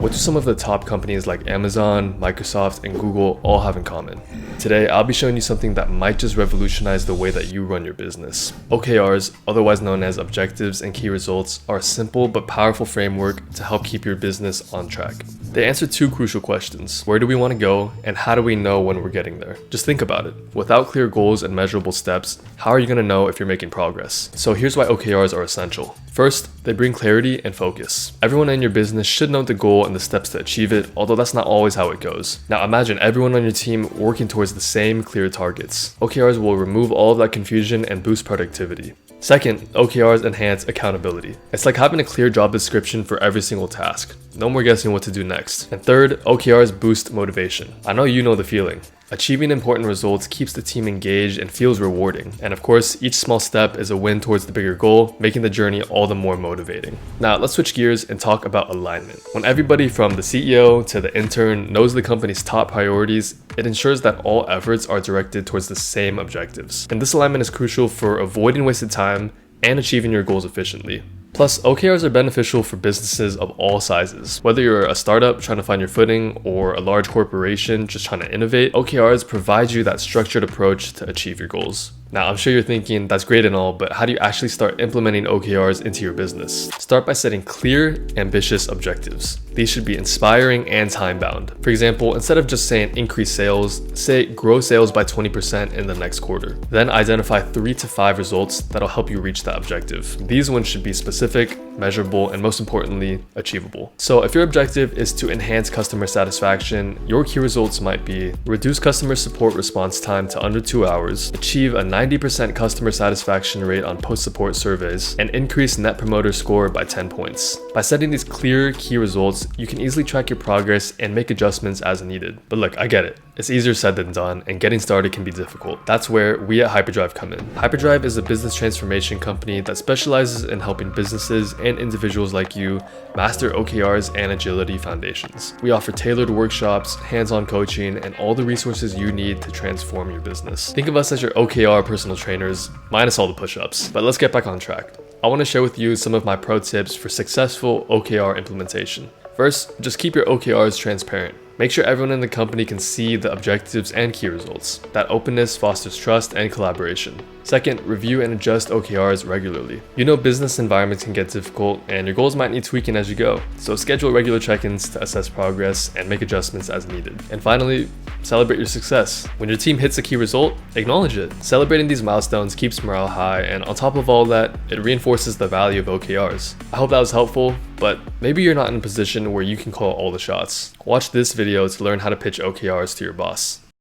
What do some of the top companies like Amazon, Microsoft, and Google all have in common? Today, I'll be showing you something that might just revolutionize the way that you run your business. OKRs, otherwise known as objectives and key results, are a simple but powerful framework to help keep your business on track. They answer two crucial questions: where do we want to go, and how do we know when we're getting there? Just think about it. Without clear goals and measurable steps, how are you going to know if you're making progress? So here's why OKRs are essential. First, they bring clarity and focus. Everyone in your business should know the goal and the steps to achieve it, although that's not always how it goes. Now imagine everyone on your team working towards the same clear targets. OKRs will remove all of that confusion and boost productivity. Second, OKRs enhance accountability. It's like having a clear job description for every single task. No more guessing what to do next. And third, OKRs boost motivation. I know you know the feeling. Achieving important results keeps the team engaged and feels rewarding. And of course, each small step is a win towards the bigger goal, making the journey all the more motivating. Now, let's switch gears and talk about alignment. When everybody from the CEO to the intern knows the company's top priorities, it ensures that all efforts are directed towards the same objectives. And this alignment is crucial for avoiding wasted time and achieving your goals efficiently. Plus, OKRs are beneficial for businesses of all sizes. Whether you're a startup trying to find your footing or a large corporation just trying to innovate, OKRs provide you that structured approach to achieve your goals. Now, I'm sure you're thinking, that's great and all, but how do you actually start implementing OKRs into your business? Start by setting clear, ambitious objectives. These should be inspiring and time-bound. For example, instead of just saying increase sales, say grow sales by 20% in the next quarter. Then identify 3 to 5 results that'll help you reach that objective. These ones should be specific, measurable, and most importantly, achievable. So if your objective is to enhance customer satisfaction, your key results might be reduce customer support response time to under 2 hours, achieve a 90% customer satisfaction rate on post-support surveys, and increase net promoter score by 10 points. By setting these clear key results, you can easily track your progress and make adjustments as needed. But look, I get it. It's easier said than done, and getting started can be difficult. That's where we at Hyperdrive come in. Hyperdrive is a business transformation company that specializes in helping businesses and individuals like you master OKRs and agility foundations. We offer tailored workshops, hands-on coaching, and all the resources you need to transform your business. Think of us as your OKR personal trainers, minus all the push-ups. But let's get back on track. I want to share with you some of my pro tips for successful OKR implementation. First, just keep your OKRs transparent. Make sure everyone in the company can see the objectives and key results. That openness fosters trust and collaboration. Second, review and adjust OKRs regularly. You know business environments can get difficult and your goals might need tweaking as you go. So schedule regular check-ins to assess progress and make adjustments as needed. And finally, celebrate your success. When your team hits a key result, acknowledge it. Celebrating these milestones keeps morale high, and on top of all that, it reinforces the value of OKRs. I hope that was helpful, but maybe you're not in a position where you can call all the shots. Watch this video to learn how to pitch OKRs to your boss.